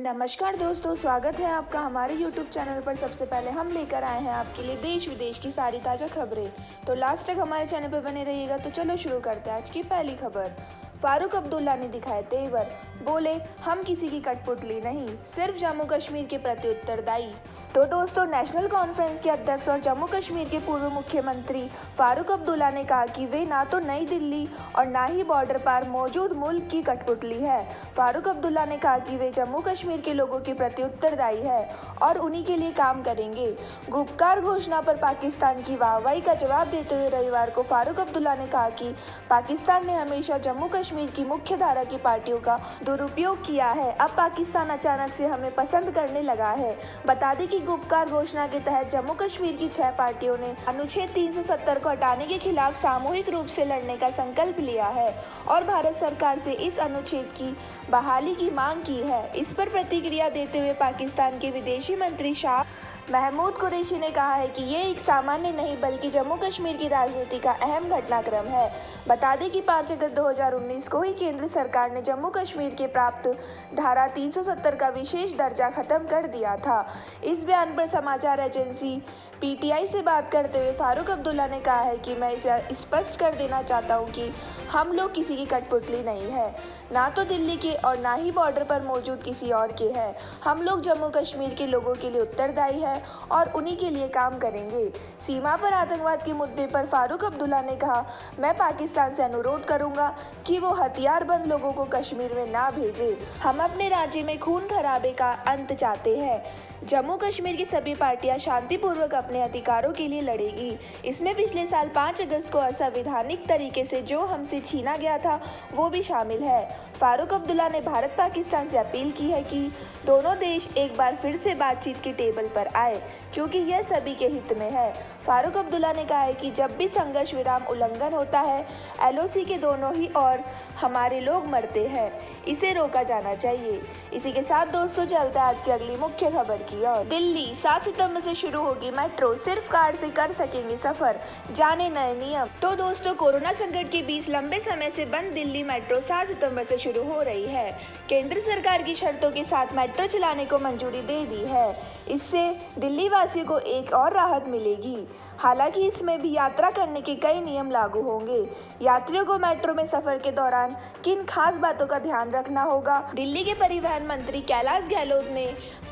नमस्कार दोस्तों, स्वागत है आपका हमारे YouTube चैनल पर। सबसे पहले हम लेकर आए हैं आपके लिए देश विदेश की सारी ताज़ा खबरें। तो लास्ट तक हमारे चैनल पर बने रहिएगा। तो चलो शुरू करते हैं आज की पहली खबर। फारूक अब्दुल्ला ने दिखाए तेवर, बोले हम किसी की कठपुतली नहीं, सिर्फ जम्मू कश्मीर के प्रति उत्तरदायी। तो दोस्तों, नेशनल कॉन्फ्रेंस के अध्यक्ष और जम्मू कश्मीर के पूर्व मुख्यमंत्री फारूक अब्दुल्ला ने कहा कि वे ना तो नई दिल्ली और ना ही बॉर्डर पर मौजूद मुल्क की कठपुतली है। फारूक अब्दुल्ला ने कहा कि वे जम्मू कश्मीर के लोगों के प्रति उत्तरदायी है और उन्हीं के लिए काम करेंगे। गुपकार घोषणा पर पाकिस्तान की वाहवाही का जवाब देते हुए रविवार को फारूक अब्दुल्ला ने कहा कि पाकिस्तान ने हमेशा जम्मू कश्मीर की मुख्य धारा की पार्टियों का दुरुपयोग किया है। अब पाकिस्तान अचानक से हमें पसंद करने लगा है। बता दें कि गुपकार घोषणा के तहत जम्मू कश्मीर की 6 पार्टियों ने अनुच्छेद 370 को हटाने के खिलाफ सामूहिक रूप से लड़ने का संकल्प लिया है और भारत सरकार से इस अनुच्छेद की बहाली की मांग की है। इस पर प्रतिक्रिया देते हुए पाकिस्तान के विदेशी मंत्री शाह महमूद कुरैशी ने कहा है कि ये एक सामान्य नहीं बल्कि जम्मू कश्मीर की राजनीति का अहम घटनाक्रम है। बता दें कि 5 अगस्त 2019 को ही केंद्र सरकार ने जम्मू कश्मीर के प्राप्त धारा 370 का विशेष दर्जा खत्म कर दिया था। इस बयान पर समाचार एजेंसी PTI से बात करते हुए फारूक अब्दुल्ला ने कहा है कि मैं इसे स्पष्ट कर देना चाहता हूं कि हम लोग किसी की कठपुतली नहीं है, ना तो दिल्ली के और ना ही बॉर्डर पर मौजूद किसी और के हैं। हम लोग जम्मू कश्मीर के लोगों के लिए उत्तरदायी है और उन्हीं के लिए काम करेंगे। सीमा पर आतंकवाद के मुद्दे पर फारूक अब्दुल्ला ने कहा, मैं पाकिस्तान से अनुरोध करूंगा कि वो हथियारबंद लोगों को कश्मीर में ना भेजे। हम अपने राज्य में खून खराबे का अंत चाहते हैं। जम्मू कश्मीर की सभी पार्टियां शांतिपूर्वक अपने अधिकारों के लिए लड़ेगी। इसमें पिछले साल 5 अगस्त को असंवैधानिक तरीके से जो हमसे छीना गया था वो भी शामिल है। फारूक अब्दुल्ला ने भारत पाकिस्तान से अपील की है कि दोनों देश एक बार फिर से बातचीत की टेबल पर आए, क्योंकि यह सभी के हित में है। फारूक अब्दुल्ला ने कहा है कि जब भी संघर्ष विराम उल्लंघन होता है, LOC के दोनों ही और हमारे लोग मरते हैं, इसे रोका जाना चाहिए। इसी के साथ दोस्तों, चलते हैं आज की अगली मुख्य खबर की ओर। दिल्ली 7 सितंबर से शुरू होगी मेट्रो, सिर्फ कार्ड से कर सकेंगे सफर, जाने नए नियम। तो दोस्तों, कोरोना संकट के बीच लंबे समय से बंद दिल्ली मेट्रो 7 सितंबर से शुरू हो रही है। केंद्र सरकार की शर्तों के साथ मेट्रो चलाने को मंजूरी दे दी है। इससे दिल्ली वासियों को एक और राहत मिलेगी। हालांकि इसमें भी यात्रा करने के कई नियम लागू होंगे। यात्रियों को मेट्रो में सफर के दौरान किन खास बातों का ध्यान रखना होगा, दिल्ली के परिवहन मंत्री कैलाश गहलोत ने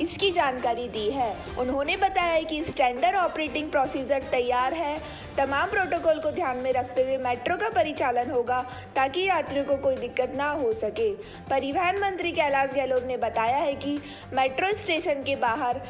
इसकी जानकारी दी है। उन्होंने बताया कि स्टैंडर्ड ऑपरेटिंग प्रोसीजर तैयार है। तमाम प्रोटोकॉल को ध्यान में रखते हुए मेट्रो का परिचालन होगा ताकि यात्रियों को कोई दिक्कत ना हो सके। परिवहन मंत्री कैलाश गहलोत ने बताया है कि मेट्रो स्टेशन के बाहर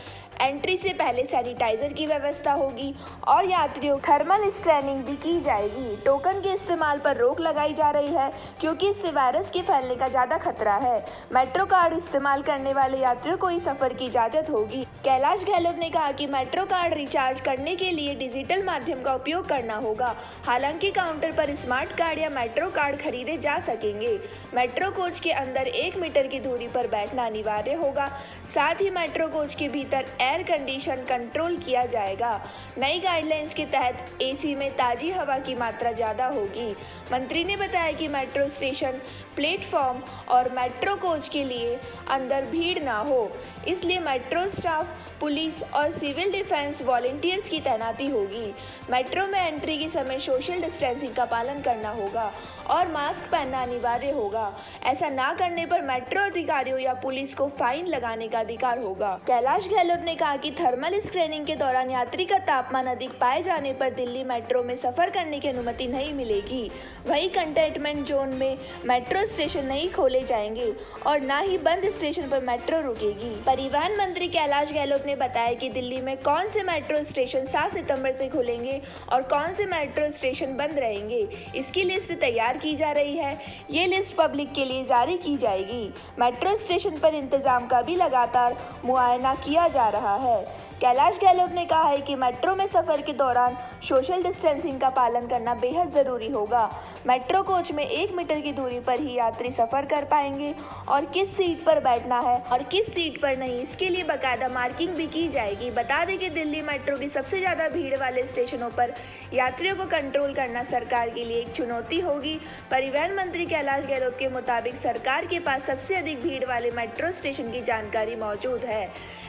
एंट्री से पहले सैनिटाइजर की व्यवस्था होगी और यात्रियों थर्मल स्कैनिंग भी की जाएगी। टोकन के इस्तेमाल पर रोक लगाई जा रही है क्योंकि इससे वायरस के फैलने का ज़्यादा खतरा है। मेट्रो कार्ड इस्तेमाल करने वाले यात्रियों को ही सफ़र की इजाज़त होगी। कैलाश गहलोत ने कहा कि मेट्रो कार्ड रिचार्ज करने के लिए डिजिटल माध्यम का उपयोग करना होगा। हालांकि काउंटर पर स्मार्ट कार्ड या मेट्रो कार्ड खरीदे जा सकेंगे। मेट्रो कोच के अंदर 1 मीटर की दूरी पर बैठना अनिवार्य होगा। साथ ही मेट्रो कोच के भीतर एयर कंडीशन कंट्रोल किया जाएगा। नई गाइडलाइंस के तहत AC में ताज़ी हवा की मात्रा ज़्यादा होगी। मंत्री ने बताया कि मेट्रो स्टेशन, प्लेटफॉर्म और मेट्रो कोच के लिए अंदर भीड़ ना हो, इसलिए मेट्रो स्टाफ, पुलिस और सिविल डिफेंस वॉलंटियर्स की तैनाती होगी। मेट्रो में एंट्री के समय सोशल डिस्टेंसिंग का पालन करना होगा और मास्क पहनना अनिवार्य होगा। ऐसा ना करने पर मेट्रो अधिकारियों या पुलिस को फाइन लगाने का अधिकार होगा। कैलाश गहलोत ने कहा कि थर्मल स्क्रीनिंग के दौरान यात्री का तापमान अधिक पाए जाने पर दिल्ली मेट्रो में सफर करने की अनुमति नहीं मिलेगी। वहीं कंटेनमेंट जोन में मेट्रो स्टेशन नहीं खोले जाएंगे और न ही बंद स्टेशन पर मेट्रो रुकेगी। परिवहन मंत्री कैलाश गहलोत ने बताया कि दिल्ली में कौन से मेट्रो स्टेशन 7 सितंबर से खुलेंगे और कौन से मेट्रो स्टेशन बंद रहेंगे, इसकी लिस्ट तैयार की जा रही है। ये लिस्ट पब्लिक के लिए जारी की जाएगी। मेट्रो स्टेशन पर इंतजाम का भी लगातार मुआयना किया जा रहा है। कैलाश गहलोत ने कहा है कि मेट्रो में सफर के दौरान सोशल डिस्टेंसिंग का पालन करना बेहद जरूरी होगा। मेट्रो कोच में 1 मीटर की दूरी पर ही यात्री सफर कर पाएंगे और किस सीट पर बैठना है और किस सीट पर नहीं, इसके लिए बाकायदा मार्किंग भी की जाएगी। बता दें कि दिल्ली मेट्रो की सबसे ज्यादा भीड़ वाले स्टेशनों पर यात्रियों को कंट्रोल करना सरकार के लिए एक चुनौती होगी। परिवहन मंत्री कैलाश गहलोत के मुताबिक सरकार के पास सबसे अधिक भीड़ वाले मेट्रो स्टेशन की जानकारी मौजूद है।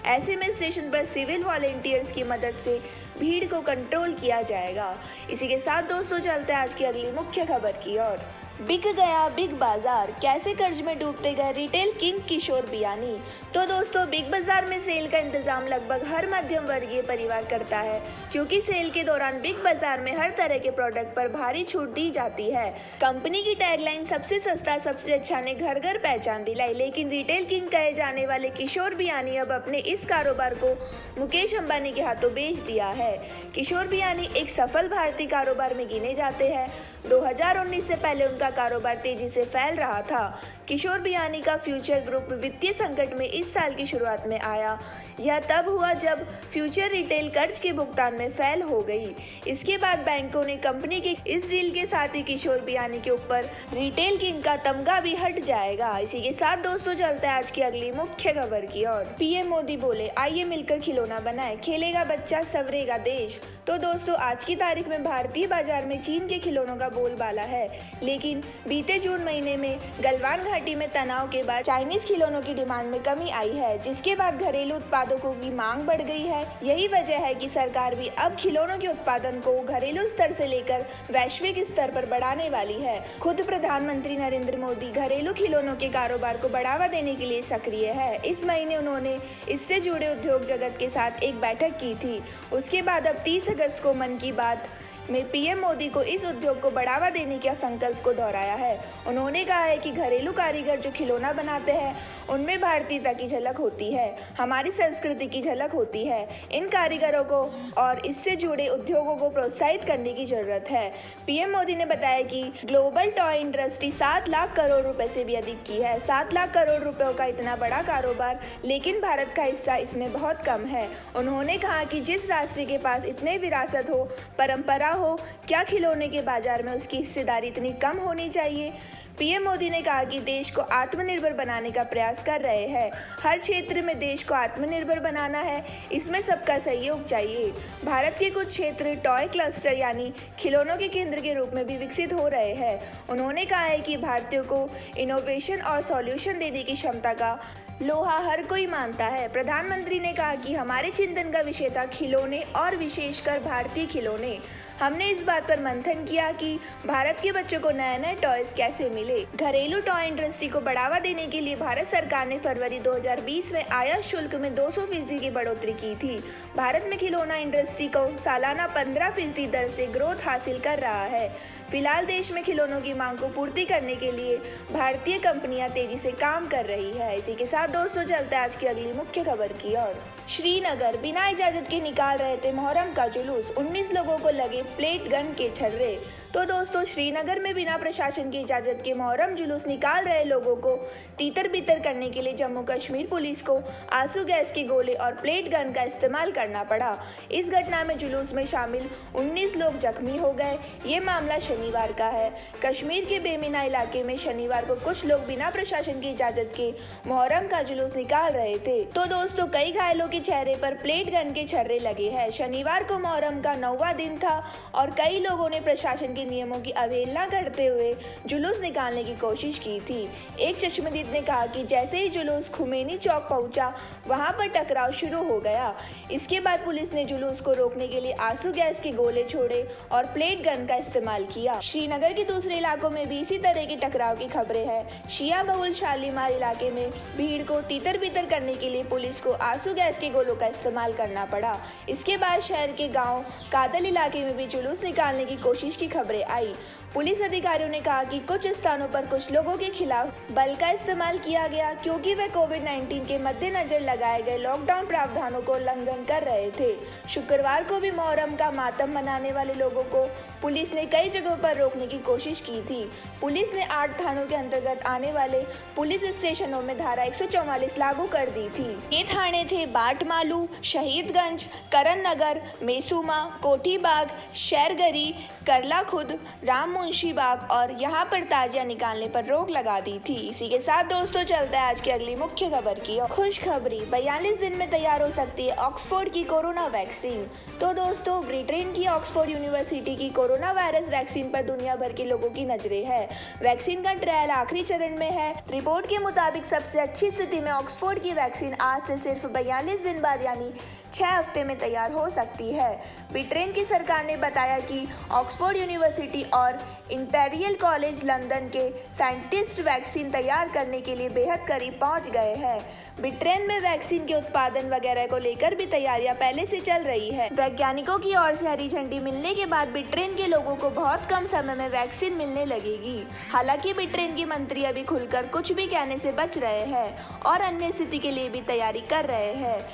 ऐसे में स्टेशन पर सिविल वॉलेंटियर्स की मदद से भीड़ को कंट्रोल किया जाएगा। इसी के साथ दोस्तों चलते हैं आज की अगली मुख्य खबर की ओर। बिक गया बिग बाजार, कैसे कर्ज में डूबते गए रिटेल किंग किशोर बियानी। तो दोस्तों बिग बाजार में सेल का इंतजाम लगभग हर मध्यम वर्गीय परिवार करता है, क्योंकि सेल के दौरान बिग बाजार में हर तरह के प्रोडक्ट पर भारी छूट दी जाती है। कंपनी की टैगलाइन सबसे सस्ता सबसे अच्छा ने घर घर पहचान दिलाई, लेकिन रिटेल किंग कहे जाने वाले किशोर बियानी अब अपने इस कारोबार को मुकेश अंबानी के हाथों बेच दिया है। किशोर बियानी एक सफल भारतीय कारोबार में गिने जाते हैं। 2019 से पहले उनका कारोबार तेजी से फैल रहा था। किशोर बियानी का फ्यूचर ग्रुप वित्तीय संकट में इस साल की शुरुआत में आया। यह तब हुआ जब फ्यूचर रिटेल कर्ज के भुगतान में फेल हो गई। इसके बाद बैंकों ने कंपनी के इस डील के साथ ही किशोर बियानी के ऊपर रिटेल किंग का तमगा भी हट जाएगा। इसी के साथ दोस्तों चलते हैं आज की अगली मुख्य खबर की ओर। पीएम मोदी बोले, आइए मिलकर खिलौना बनाएं, खेलेगा बच्चा संवरेगा देश। तो दोस्तों आज की तारीख में भारतीय बाजार में चीन के खिलौनों का बोलबाला है, लेकिन बीते जून महीने में गलवान घाटी में तनाव के बाद चाइनीज खिलौनों की डिमांड में कमी आई है, जिसके बाद घरेलू उत्पादकों की मांग बढ़ गई है। यही वजह है कि सरकार भी अब खिलौनों के उत्पादन को घरेलू स्तर से लेकर वैश्विक स्तर पर बढ़ाने वाली है। खुद प्रधानमंत्री नरेंद्र मोदी घरेलू खिलौनों के कारोबार को बढ़ावा देने के लिए सक्रिय है। इस महीने उन्होंने इससे जुड़े उद्योग जगत के साथ एक बैठक की थी। उसके बाद अब 30 अगस्त को मन की बात में पीएम मोदी को इस उद्योग को बढ़ावा देने के संकल्प को दोहराया है। उन्होंने कहा है कि घरेलू कारीगर जो खिलौना बनाते हैं उनमें भारतीयता की झलक होती है, हमारी संस्कृति की झलक होती है। इन कारीगरों को और इससे जुड़े उद्योगों को प्रोत्साहित करने की जरूरत है। पीएम मोदी ने बताया कि global toy industry 7 lakh crore रुपए से भी अधिक की है। 7 लाख करोड़ रुपयों का इतना बड़ा कारोबार, लेकिन भारत का हिस्सा इसमें बहुत कम है। उन्होंने कहा कि जिस राष्ट्र के पास इतने विरासत हो, परंपरा हो, क्या खिलौने के बाजार में उसकी हिस्सेदारी इतनी कम होनी चाहिए। पीएम मोदी ने कहा कि देश को आत्मनिर्भर बनाने का प्रयास कर रहे हैं। हर क्षेत्र में देश को आत्मनिर्भर बनाना है, इसमें सबका सहयोग चाहिए। भारत के कुछ क्षेत्र टॉय क्लस्टर यानी खिलौनों के केंद्र के रूप में भी विकसित हो रहे हैं। उन्होंने कहा है कि भारतीयों को इनोवेशन और सॉल्यूशन देने की क्षमता का लोहा हर कोई मानता है। प्रधानमंत्री ने कहा कि हमारे चिंतन का विषय था खिलौने और विशेषकर भारतीय खिलौने। हमने इस बात पर मंथन किया कि भारत के बच्चों को नए नए टॉयज कैसे मिले। घरेलू टॉय इंडस्ट्री को बढ़ावा देने के लिए भारत सरकार ने फरवरी 2020 में आयात शुल्क में 200% की बढ़ोतरी की थी। भारत में खिलौना इंडस्ट्री को सालाना 15% दर से ग्रोथ हासिल कर रहा है। फिलहाल देश में खिलौनों की मांग को पूर्ति करने के लिए भारतीय कंपनियां तेजी से काम कर रही है। इसी के साथ दोस्तों चलते हैं आज की अगली मुख्य खबर की ओर। श्रीनगर बिना इजाजत के निकाल रहे थे मोहर्रम का जुलूस, 19 लोगों को लगे प्लेट गन के छर्रे। तो दोस्तों श्रीनगर में बिना प्रशासन की इजाजत के मोहर्रम जुलूस निकाल रहे लोगों को तीतर बितर करने के लिए जम्मू कश्मीर पुलिस को आंसू गैस के गोले और प्लेट गन का इस्तेमाल करना पड़ा। इस घटना में जुलूस में शामिल 19 लोग जख्मी हो गए। ये मामला शनिवार का है। कश्मीर के बेमिना इलाके में शनिवार को कुछ लोग बिना प्रशासन की इजाजत के मोहर्रम का जुलूस निकाल रहे थे। तो दोस्तों कई घायलों के चेहरे पर प्लेट गन के छर्रे लगे हैं। शनिवार को मोहर्रम का 9वां दिन था और कई लोगों ने प्रशासन नियमों की अवहेलना करते हुए जुलूस निकालने की कोशिश की थी। एक चश्मदीद ने कहा कि जैसे ही जुलूस खुमैनी चौक पहुंचा, वहां पर टकराव शुरू हो गया। इसके बाद पुलिस ने जुलूस को रोकने के लिए आंसू गैस के गोले छोड़े और प्लेट गन का इस्तेमाल किया। श्रीनगर के दूसरे इलाकों में भी इसी तरह के टकराव की खबरें हैं। शिया बहुल शालीमार इलाके में भीड़ को तीतर बितर करने के लिए पुलिस को आंसू गैस के गोलों का इस्तेमाल करना पड़ा। इसके बाद शहर के गाँव कादल इलाके में भी जुलूस निकालने की कोशिश की खबरें आई। पुलिस अधिकारियों ने कहा कि कुछ स्थानों पर कुछ लोगों के खिलाफ बल का इस्तेमाल किया गया क्योंकि वे कोविड-19 के मद्देनजर लगाए गए लॉकडाउन प्रावधानों को उल्लंघन कर रहे थे। शुक्रवार को भी मुहर्रम का मातम मनाने वाले लोगों को पुलिस ने कई जगहों पर रोकने की कोशिश की थी। पुलिस ने 8 थानों के अंतर्गत आने वाले पुलिस स्टेशनों में धारा 144 लागू कर दी थी। ये थाने थे बाटमालू, शहीदगंज, करण नगर, मेसूमा, कोठीबाग, शेरगरी, करला खुद, राम मुंशी बाग और यहाँ पर ताजिया निकालने पर रोक लगा दी थी। इसी के साथ दोस्तों चलते हैं आज की अगली मुख्य खबर की ओर। खुशखबरी, 42 दिन में तैयार हो सकती है ऑक्सफोर्ड की कोरोना वैक्सीन। तो दोस्तों ब्रिटेन की ऑक्सफोर्ड यूनिवर्सिटी की कोरोना वायरस वैक्सीन पर दुनिया भर के लोगों की नजरें है। वैक्सीन का ट्रायल आखिरी चरण में है। रिपोर्ट के मुताबिक सबसे अच्छी स्थिति में ऑक्सफोर्ड की वैक्सीन आज से सिर्फ 42 दिन बाद यानी 6 हफ्ते में तैयार हो सकती है। ब्रिटेन की सरकार ने बताया कि ऑक्सफोर्ड यूनिवर्सिटी और इंपीरियल कॉलेज लंदन के साइंटिस्ट वैक्सीन तैयार करने के लिए बेहद करीब पहुंच गए हैं। ब्रिटेन में वैक्सीन के उत्पादन वगैरह को लेकर भी तैयारियां पहले से चल रही है। वैज्ञानिकों की ओर से हरी झंडी मिलने के बाद ब्रिटेन के लोगों को बहुत कम समय में वैक्सीन मिलने लगेगी। हालांकि ब्रिटेन के मंत्री अभी खुलकर कुछ भी कहने से बच रहे हैं और अन्य स्थिति के लिए भी तैयारी कर रहे हैं।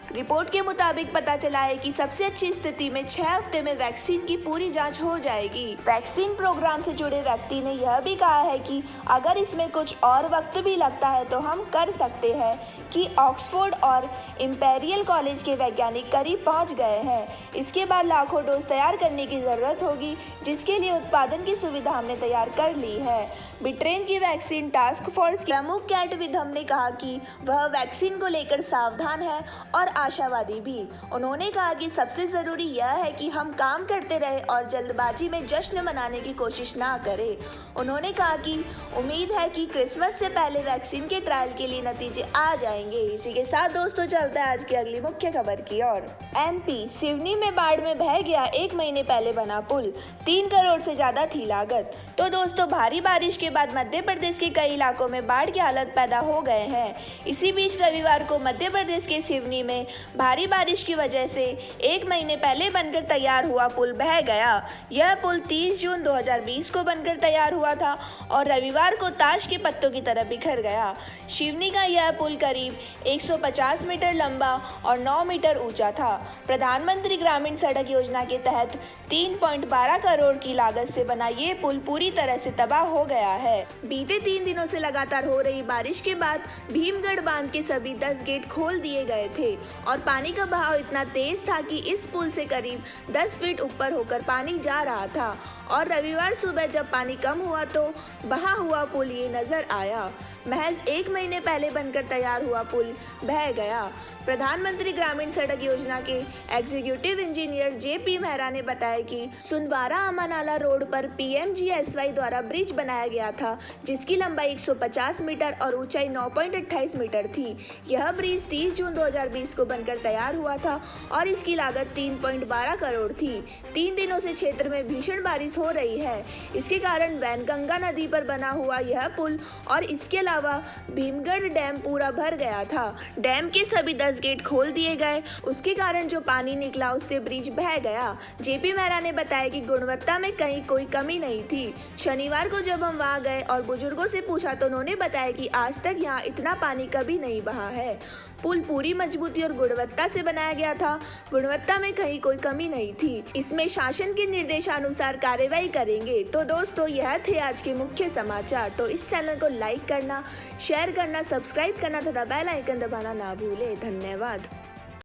रिपोर्ट के मुताबिक पता चला है कि सबसे अच्छी स्थिति में 6 हफ्ते में वैक्सीन की पूरी जांच हो जाएगी। वैक्सीन प्रोग्राम से जुड़े व्यक्ति ने यह भी कहा है कि अगर इसमें कुछ और वक्त भी लगता है तो हम कर सकते हैं कि ऑक्सफोर्ड और इंपीरियल कॉलेज के वैज्ञानिक करीब पहुंच गए हैं। इसके बाद लाखों डोज तैयार करने की ज़रूरत होगी, जिसके लिए उत्पादन की सुविधा हमने तैयार कर ली है। ब्रिटेन की वैक्सीन टास्क फोर्स के प्रमुख कैट विधम ने कहा कि वह वैक्सीन को लेकर सावधान है और आशावादी भी। उन्होंने कहा कि सबसे ज़रूरी यह है कि हम काम करते रहें और जल्दबाजी में जश्न मनाने की कोशिश ना करें। उन्होंने कहा कि उम्मीद है कि क्रिसमस से पहले वैक्सीन के ट्रायल के लिए नतीजे आ जाएंगे। इसी के साथ दोस्तों चलते हैं आज की अगली मुख्य खबर की ओर। एमपी सिवनी में बाढ़ में बह गया 1 महीने पहले बना पुल, 3 करोड़ से ज्यादा थी लागत। तो दोस्तों भारी बारिश के बाद मध्य प्रदेश के कई इलाकों में बाढ़ की हालत पैदा हो गए हैं। इसी बीच रविवार को मध्य प्रदेश के सिवनी में भारी बारिश की वजह से 1 महीने पहले बनकर तैयार हुआ पुल बह गया। यह पुल 30 जून 2020 को बनकर तैयार हुआ था और रविवार को ताश के पत्तों की तरह बिखर गया। सिवनी का यह पुल करीब 150 मीटर लंबा और 9 मीटर ऊंचा था। प्रधानमंत्री ग्रामीण सड़क योजना के तहत 3.12 करोड़ की लागत से बना ये पुल पूरी तरह से तबाह हो गया है। बीते 3 दिनों से लगातार हो रही बारिश के बाद भीमगढ़ बांध के सभी 10 गेट खोल दिए गए थे और पानी का बहाव इतना तेज था कि इस पुल से करीब 10 फीट ऊपर होकर पानी जा रहा था और रविवार सुबह जब पानी कम हुआ तो बहा हुआ पुल ये नजर आया। महज 1 महीने पहले बनकर तैयार हुआ पुल बह गया। प्रधानमंत्री ग्रामीण सड़क योजना के एग्जीक्यूटिव इंजीनियर जेपी मेहरा ने बताया कि सुनवारा अमानाला रोड पर पीएमजीएसवाई द्वारा ब्रिज बनाया गया था, जिसकी लंबाई 150 मीटर और ऊंचाई 9.28 मीटर थी। यह ब्रिज 30 जून 2020 को बनकर तैयार हुआ था और इसकी लागत 3.12 करोड़ थी। 3 दिनों से क्षेत्र में भीषण बारिश हो रही है। इसके कारण वैनगंगा नदी पर बना हुआ यह पुल और इसके अलावा भीमगढ़ डैम पूरा भर गया था। डैम के सभी 10 गेट खोल दिए गए, उसके कारण जो पानी निकला उससे ब्रिज बह गया। जेपी मेहरा ने बताया कि गुणवत्ता में कहीं कोई कमी नहीं थी। शनिवार को जब हम वहां गए और बुजुर्गों से पूछा तो उन्होंने बताया कि आज तक यहाँ इतना पानी कभी नहीं बहा है। पुल पूरी मजबूती और गुणवत्ता से बनाया गया था। गुणवत्ता में कहीं कोई कमी नहीं थी। इसमें शासन के निर्देशानुसार कार्यवाही करेंगे। तो दोस्तों यह थे आज के मुख्य समाचार। तो इस चैनल को लाइक करना, शेयर करना, सब्सक्राइब करना तथा बेल आइकन दबाना ना भूले। धन्यवाद।